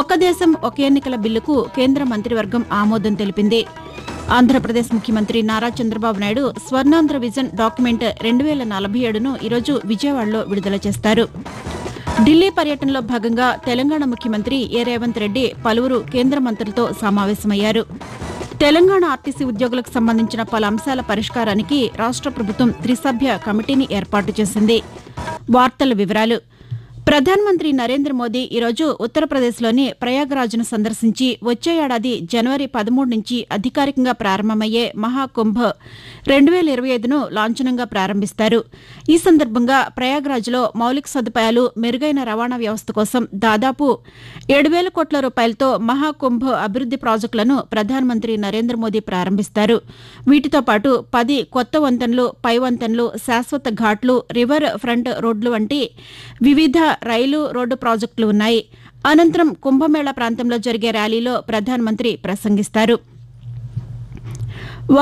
ఒక్క దేశం ఒక ఎన్నికల బిల్లుకు కేంద్ర మంత్రివర్గం ఆమోదం తెలిపింది. ఆంధ్రప్రదేశ్ ముఖ్యమంత్రి నారా చంద్రబాబు నాయుడు స్వర్ణాంధ్ర విజన్ డాక్యుమెంట్ 2047ను ఈరోజు విజయవాడలో విడుదల చేస్తారు. ఢిల్లీ పర్యటనలో భాగంగా తెలంగాణ ముఖ్యమంత్రి రేవంత్ రెడ్డి పలువురు కేంద్ర మంత్రులతో సమావేశమయ్యారు. తెలంగాణ ఆర్టీసీ ఉద్యోగులకు సంబంధించిన పలు అంశాల పరిష్కారానికి రాష్ట్ర ప్రభుత్వం త్రిసభ్య కమిటీని ఏర్పాటు చేసింది. వార్తల వివరాలు. ప్రధానమంత్రి నరేంద్ర మోదీ ఈరోజు ఉత్తరప్రదేశ్లోని ప్రయాగ్రాజ్ను సందర్శించి వచ్చే ఏడాది జనవరి 13 నుంచి అధికారికంగా ప్రారంభమయ్యే మహాకుంభ్ 2025ను లాంఛనంగా ప్రారంభిస్తారు. ఈ సందర్భంగా ప్రయాగ్రాజ్లో మౌలిక సదుపాయాలు, మెరుగైన రవాణా వ్యవస్థ కోసం దాదాపు 7,000 కోట్ల రూపాయలతో మహాకుంభ్ అభివృద్ది ప్రాజెక్టులను ప్రధానమంత్రి నరేంద్ర మోదీ ప్రారంభిస్తారు. వీటితో పాటు 10 కొత్త వంతెనలు, పై వంతెనలు, శాశ్వత ఘాట్లు, రివర్ ఫ్రంట్ రోడ్లు వంటి వివిధ రైలు, రోడ్డు ప్రాజెక్టులు ఉన్నాయి. అనంతరం కుంభమేళా ప్రాంతంలో జరిగే ర్యాలీలో ప్రధానమంత్రి ప్రసంగిస్తారు.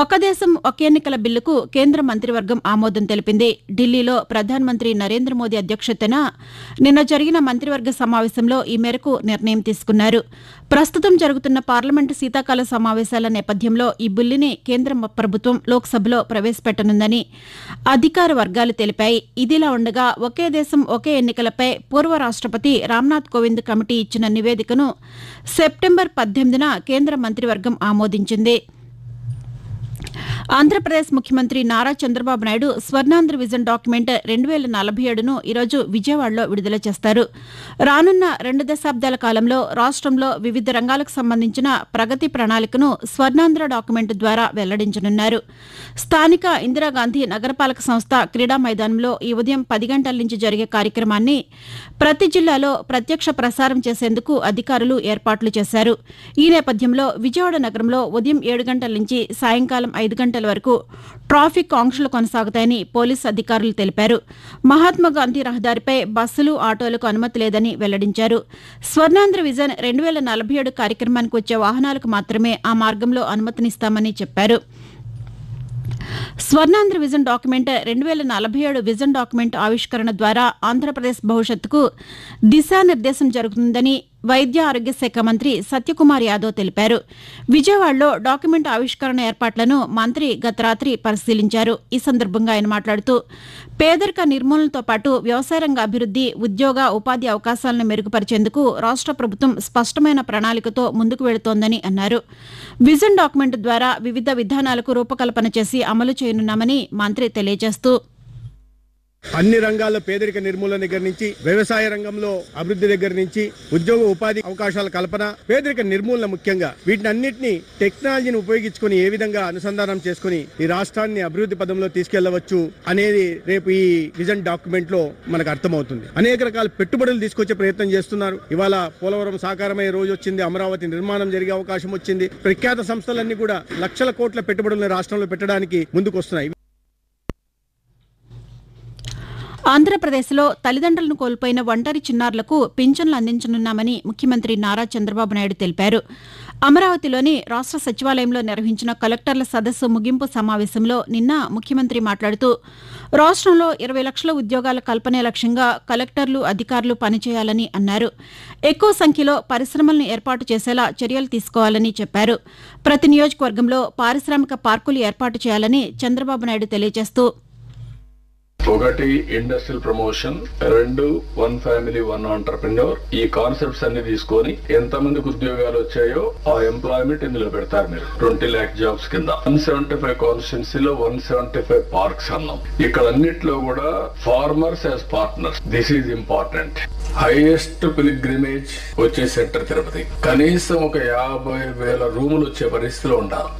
ఒక దేశం ఒక ఎన్నికల బిల్లుకు కేంద్ర మంత్రివర్గం ఆమోదం తెలిపింది. ఢిల్లీలో ప్రధానమంత్రి నరేంద్ర మోదీ అధ్యక్షతన నిన్న జరిగిన మంత్రివర్గ సమావేశంలో ఈ మేరకు నిర్ణయం తీసుకున్నారు. ప్రస్తుతం జరుగుతున్న పార్లమెంటు శీతాకాల సమావేశాల నేపథ్యంలో ఈ బిల్లుని కేంద్ర ప్రభుత్వం లోక్సభలో ప్రవేశపెట్టనుందని అధికార వర్గాలు తెలిపాయి. ఇదిలా ఉండగా ఒకే దేశం ఒకే ఎన్నికలపై పూర్వ రాష్టపతి రామ్నాథ్ కోవింద్ కమిటీ ఇచ్చిన నివేదికను సెప్టెంబర్ 18న కేంద్ర మంత్రివర్గం ఆమోదించింది. ఆంధ్రప్రదేశ్ ముఖ్యమంత్రి నారా చంద్రబాబు నాయుడు స్వర్ణాంధ్ర విజన్ డాక్యుమెంట్ 2047ను ఈరోజు విజయవాడలో విడుదల చేస్తారు. రానున్న 2 దశాబ్దాల కాలంలో రాష్ట్రంలో వివిధ రంగాలకు సంబంధించిన ప్రగతి ప్రణాళికను స్వర్ణాంధ్ర డాక్యుమెంట్ ద్వారా వెల్లడించనున్నారు. స్థానిక ఇందిరాగాంధీ నగరపాలక సంస్థ క్రీడా మైదానంలో ఈ ఉదయం 10 గంటల నుంచి జరిగే కార్యక్రమాన్ని ప్రతి జిల్లాలో ప్రత్యక్ష ప్రసారం చేసేందుకు అధికారులు ఏర్పాట్లు చేశారు. ఈ నేపథ్యంలో విజయవాడ నగరంలో ఉదయం 7 గంటల నుంచి సాయంకాలం 5 గంటల వరకు ట్రాఫిక్ ఆంక్షలు కొనసాగుతాయని పోలీసు అధికారులు తెలిపారు. మహాత్మాగాంధీ రహదారిపై బస్సులు, ఆటోలకు అనుమతి లేదని వెల్లడించారు. స్వర్ణాంధ్ర విజన్ 2047 కార్యక్రమానికి వచ్చే వాహనాలకు మాత్రమే ఆ మార్గంలో అనుమతినిస్తామని చెప్పారు. Swarnandhra vision document 2047 vision document ఆవిష్కరణ ద్వారా ఆంధ్రప్రదేశ్ భవిష్యత్తుకు దిశానిర్దేశం జరుగుతుందని వైద్య ఆరోగ్య శాఖ మంత్రి సత్యకుమార్ యాదవ్ తెలిపారు. విజయవాడలో డాక్యుమెంట్ ఆవిష్కరణ ఏర్పాట్లను మంత్రి గత రాత్రి పరిశీలించారు. ఈ సందర్భంగా ఆయన మాట్లాడుతూ పేదరిక నిర్మూలనతో పాటు వ్యవసాయ రంగ అభివృద్ది, ఉద్యోగ, ఉపాధి అవకాశాలను మెరుగుపరిచేందుకు రాష్ట్ర ప్రభుత్వం స్పష్టమైన ప్రణాళికతో ముందుకు వెళుతోందని అన్నారు. విజన్ డాక్యుమెంట్ ద్వారా వివిధ విధానాలకు రూపకల్పన చేసి అమలు చేయనున్నామని మంత్రి తెలియజేస్తూ అన్ని రంగాల్లో పేదరిక నిర్మూలన దగ్గర నుంచి వ్యవసాయ రంగంలో అభివృద్ధి దగ్గర నుంచి ఉద్యోగ ఉపాధి అవకాశాల కల్పన, పేదరిక నిర్మూలన ముఖ్యంగా వీటిని అన్నింటినీ టెక్నాలజీని ఉపయోగించుకొని ఏ విధంగా అనుసంధానం చేసుకుని ఈ రాష్ట్రాన్ని అభివృద్ధి పదంలో తీసుకెళ్లవచ్చు అనేది రేపు ఈ విజన్ డాక్యుమెంట్ లో మనకు అర్థమవుతుంది. అనేక రకాల పెట్టుబడులు తీసుకొచ్చే ప్రయత్నం చేస్తున్నారు. ఇవాళ పోలవరం సాకారమయ్యే రోజు వచ్చింది, అమరావతి నిర్మాణం జరిగే అవకాశం వచ్చింది. ప్రఖ్యాత సంస్థలన్నీ కూడా లక్షల కోట్ల పెట్టుబడులను రాష్ట్రంలో పెట్టడానికి ముందుకు వస్తున్నాయి. ఆంధ్రప్రదేశ్లో తల్లిదండ్రులను కోల్పోయిన ఒంటరి చిన్నారులకు పింఛన్లు అందించనున్నామని ముఖ్యమంత్రి నారా చంద్రబాబు నాయుడు తెలిపారు. అమరావతిలోని రాష్ట్ర సచివాలయంలో నిర్వహించిన కలెక్టర్ల సదస్సు ముగింపు సమావేశంలో నిన్న ముఖ్యమంత్రి మాట్లాడుతూ రాష్ట్రంలో 20 లక్షల ఉద్యోగాల కల్పనే లక్ష్యంగా కలెక్టర్లు, అధికారులు పనిచేయాలని అన్నారు. ఎక్కువ సంఖ్యలో పరిశ్రమలను ఏర్పాటు చేసేలా చర్యలు తీసుకోవాలని చెప్పారు. ప్రతి నియోజకవర్గంలో పారిశ్రామిక పార్కులు ఏర్పాటు చేయాలని చంద్రబాబు నాయుడు తెలియజేస్తూ 1 industrial promotion, 2 one family one entrepreneur, ఈ కాన్సెప్ట్స్ అన్ని తీసుకొని ఎంతమందికి ఉద్యోగాలు వచ్చాయో ఆ ఎంప్లాయ్మెంట్ ఇందులో పెడతారు. మీరు 20 lakh జాబ్స్ కింద 175 కాన్స్టిట్యున్సీలో 175 పార్క్స్ అన్నాం. ఇక్కడ అన్నిట్లో కూడా farmers as partners. This is important. Highest pilgrimage వచ్చే సెంటర్ తిరుపతి. కనీసం ఒక 50,000 రూములు వచ్చే పరిస్థితిలో ఉండాలి.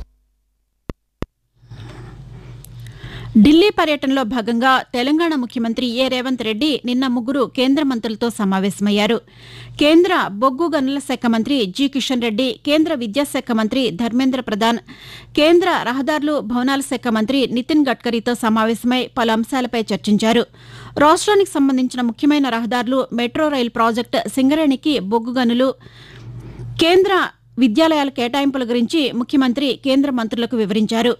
ఢిల్లీ పర్యటనలో భాగంగా తెలంగాణ ముఖ్యమంత్రి రేవంత్ రెడ్డి నిన్న 3 కేంద్ర మంత్రులతో సమావేశమయ్యారు. కేంద్ర బొగ్గు గనుల శాఖ మంత్రి జి కిషన్ రెడ్డి, కేంద్ర విద్యాశాఖ మంత్రి ధర్మేంద్ర ప్రధాన్, కేంద్ర రహదారులు, భవనాల శాఖ మంత్రి నితిన్ గడ్కరీతో సమావేశమై పలు అంశాలపై చర్చించారు. రాష్ట్రానికి సంబంధించిన ముఖ్యమైన రహదారులు, మెట్రో రైలు ప్రాజెక్టు, సింగరేణికి బొగ్గు గనులు, కేంద్ర విద్యాలయాల కేటాయింపుల గురించి ముఖ్యమంత్రి కేంద్ర మంత్రులకు వివరించారు.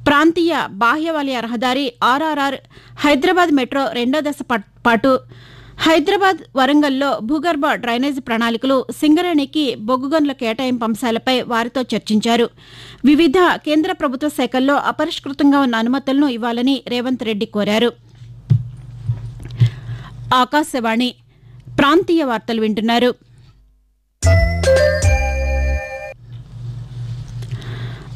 ప్రాంతీయ బాహ్య వలయ రహదారి, ఆర్ఆర్ఆర్, హైదరాబాద్ మెట్రో 2వ దశ పాటు హైదరాబాద్, వరంగల్లో భూగర్భ డ్రైనేజీ ప్రణాళికలు, సింగరేణికి బొగ్గు గనుల కేటాయింపు అంశాలపై వారితో చర్చించారు. వివిధ కేంద్ర ప్రభుత్వ శాఖల్లో అపరిష్కృతంగా ఉన్న అనుమతులను ఇవ్వాలని రేవంత్ రెడ్డి కోరారు. ఆకాశవాణి ప్రాంతీయ వార్తలు వింటున్నారు.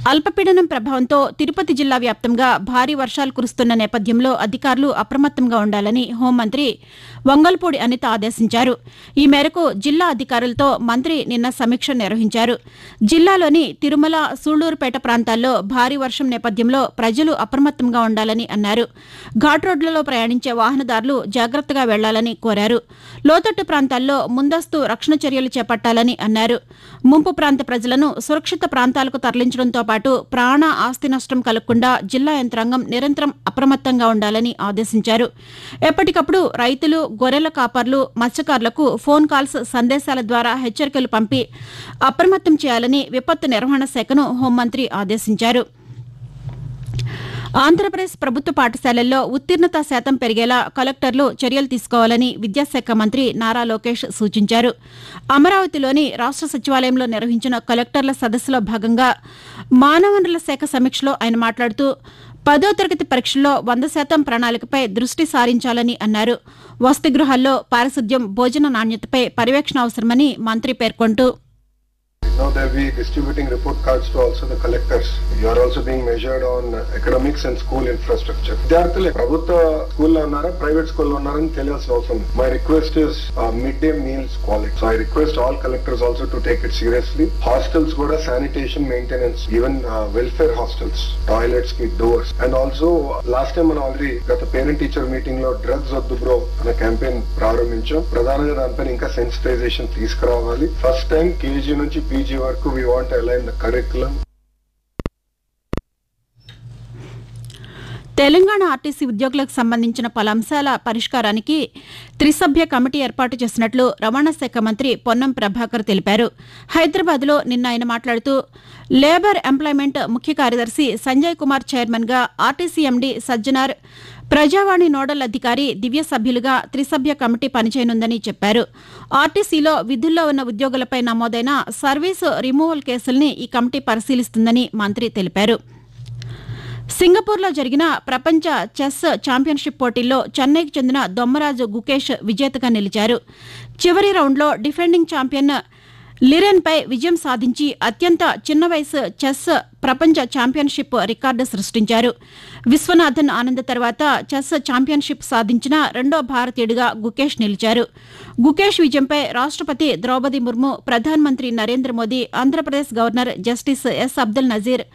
అల్పపీడనం ప్రభావంతో తిరుపతి జిల్లా వ్యాప్తంగా భారీ వర్షాలు కురుస్తున్న నేపథ్యంలో అధికారులు అప్రమత్తంగా ఉండాలని హోంమంత్రి వంగల్పూడి అనిత ఆదేశించారు. ఈ మేరకు జిల్లా అధికారులతో మంత్రి నిన్న సమీక్ష నిర్వహించారు. జిల్లాలోని తిరుమల, సూళ్లూరుపేట ప్రాంతాల్లో భారీ వర్షం నేపథ్యంలో ప్రజలు అప్రమత్తంగా ఉండాలని అన్నారు. ఘాట్ రోడ్లలో ప్రయాణించే వాహనదారులు జాగ్రత్తగా వెళ్లాలని కోరారు. లోతట్టు ప్రాంతాల్లో ముందస్తు రక్షణ చర్యలు చేపట్టాలని అన్నారు. ముంపు ప్రాంత ప్రజలను సురక్షిత ప్రాంతాలకు తరలించడంతో పాటు ప్రాణ, ఆస్తి నష్టం కలగకుండా జిల్లా యంత్రాంగం నిరంతరం అప్రమత్తంగా ఉండాలని ఆదేశించారు. ఎప్పటికప్పుడు రైతులు, గొర్రెల కాపర్లు, మత్స్యకారులకు ఫోన్ కాల్స్, సందేశాల ద్వారా హెచ్చరికలు పంపి అప్రమత్తం చేయాలని విపత్తు నిర్వహణ శాఖను హోంమంత్రి ఆదేశించారు. ఆంధ్రప్రదేశ్ ప్రభుత్వ పాఠశాలల్లో ఉత్తీర్ణత శాతం పెరిగేలా కలెక్టర్లు చర్యలు తీసుకోవాలని విద్యాశాఖ మంత్రి నారా లోకేష్ సూచించారు. అమరావతిలోని రాష్ట్ర సచివాలయంలో నిర్వహించిన కలెక్టర్ల సదస్సులో భాగంగా మానవ వనరుల శాఖ సమీక్షలో ఆయన మాట్లాడుతూ 10వ తరగతి పరీక్షల్లో 100% ప్రణాళికపై దృష్టి సారించాలని అన్నారు. వసతి గృహాల్లో పారిశుద్ధ్యం, భోజన నాణ్యతపై పర్యవేక్షణ అవసరమని మంత్రి పేర్కొంటూ Now they'll be distributing report cards to also the collectors. You are also being measured on academics and school infrastructure. విద్యార్థులు ప్రభుత్వ స్కూల్లో ఉన్నారా, ప్రైవేట్ స్కూల్లో ఉన్నారని తెలియాల్సిన అవసరం. My request is midday meals quality. So I request all collectors also to take it seriously. Hostels కూడా sanitation maintenance, even welfare hostels, toilets కి doors. And also last time మనం already గత పేరెంట్ టీచర్ మీటింగ్ లో drugs వద్దు bro అనే campaign ప్రారంభించాం. ప్రధానంగా దానిపైన ఇంకా సెన్సిటైజేషన్ తీసుకురావాలి. ఫస్ట్ టైం కేజీ నుంచి పీజీ వరకు we want to align the curriculum. Telangana RTC ఉద్యోగులకు సంబంధించిన పలు అంశాల పరిష్కారానికి త్రిసభ్య కమిటీ ఏర్పాటు చేసినట్లు రవాణా శాఖ మంత్రి పొన్నం ప్రభాకర్ తెలిపారు. హైదరాబాద్లో నిన్న ఆయన మాట్లాడుతూ లేబర్ ఎంప్లాయ్మెంట్ ముఖ్య కార్యదర్శి సంజయ్ కుమార్ చైర్మన్గా, ఆర్టీసీ ఎండీ సజ్జనార్, ప్రజావాణి నోడల్ అధికారి దివ్య సభ్యులుగా త్రిసభ్య కమిటీ పనిచేయనుందని చెప్పారు. ఆర్టీసీలో విధుల్లో ఉన్న ఉద్యోగులపై నమోదైన సర్వీసు రిమూవల్ కేసుల్ని ఈ కమిటీ పరిశీలిస్తుందని మంత్రి తెలిపారు. సింగపూర్లో జరిగిన ప్రపంచ చెస్ ఛాంపియన్షిప్ పోటీల్లో చెన్నైకి చెందిన దొమ్మరాజు గుకేష్ విజేతగా నిలిచారు. చివరి రౌండ్లో డిఫెండింగ్ ఛాంపియన్ లిరెన్పై విజయం సాధించి అత్యంత చిన్న వయసు చెస్ ప్రపంచ ఛాంపియన్షిప్ రికార్డు సృష్టించారు. విశ్వనాథన్ ఆనంద్ తర్వాత చెస్ ఛాంపియన్షిప్ సాధించిన రెండో భారతీయుడిగా గుకేష్ నిలిచారు. గుకేష్ విజయంపై రాష్ట్రపతి ద్రౌపది ముర్ము, ప్రధానమంత్రి Narendra Modi, Andhra Pradesh governor justice S Abdul Nazeer,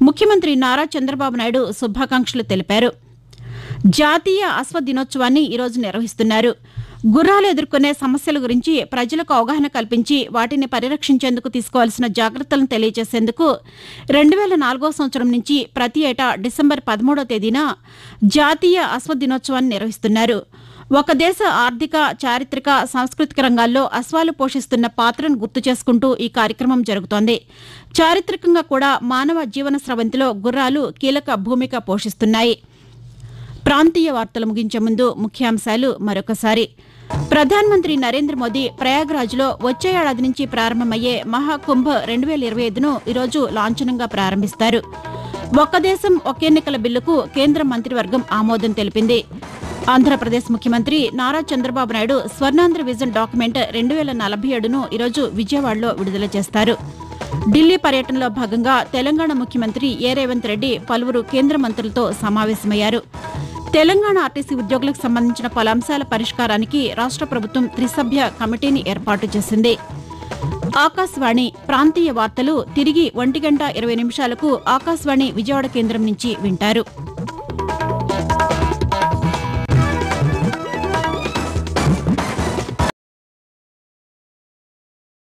ముఖ్యమంత్రి నారా చంద్రబాబు నాయుడు శుభాకాంక్షలు తెలిపారు. జాతీయ అశ్వ దినోత్సవాన్ని ఈరోజు నిర్వహిస్తున్నారు. గుర్రాలు ఎదుర్కొనే సమస్యల గురించి ప్రజలకు అవగాహన కల్పించి వాటిని పరిరక్షించేందుకు తీసుకోవాల్సిన జాగ్రత్తలను తెలియజేసేందుకు 2004 సంవత్సరం నుంచి ప్రతి ఏటా డిసెంబర్ 13వ తేదీన జాతీయ అశ్వ దినోత్సవాన్ని నిర్వహిస్తున్నారు. ఒక దేశ ఆర్థిక, చారిత్రక, సాంస్కృతిక రంగాల్లో అశ్వాలు పోషిస్తున్న పాత్రను గుర్తు చేసుకుంటూ ఈ కార్యక్రమం జరుగుతోంది. చారిత్రకంగా కూడా మానవ జీవన స్రవంతిలో గుర్రాలు కీలక భూమిక పోషిస్తున్నాయి. ప్రాంతీయ వార్తలు ముగించే ముందు ముఖ్యాంశాలు మరొకసారి. ప్రధానమంత్రి నరేంద్ర మోదీ ప్రయాగ్రాజ్లో వచ్చే ఏడాది నుంచి ప్రారంభమయ్యే మహాకుంభ్ 2025ను ఈరోజు లాంఛనంగా ప్రారంభిస్తారు. ఒక్క దేశం ఒక్క ఎన్నికల బిల్లుకు కేంద్ర మంత్రివర్గం ఆమోదం తెలిపింది. ఆంధ్రప్రదేశ్ ముఖ్యమంత్రి నారా చంద్రబాబు నాయుడు స్వర్ణాంధ్ర విజన్ డాక్యుమెంట్ 2047ను ఈరోజు విజయవాడలో విడుదల చేస్తారు. ఢిల్లీ పర్యటనలో భాగంగా తెలంగాణ ముఖ్యమంత్రి ఏ రేవంత్ రెడ్డి పలువురు కేంద్ర మంత్రులతో సమావేశమయ్యారు. తెలంగాణ ఆర్టీసీ ఉద్యోగులకు సంబంధించిన పలు అంశాల పరిష్కారానికి రాష్ట్ర ప్రభుత్వం త్రిసభ్య కమిటీని ఏర్పాటు చేసింది. ఆకాశవాణి ప్రాంతీయ వార్తలు తిరిగి 1:20 ఆకాశవాణి విజయవాడ కేంద్రం నుంచి వింటారు.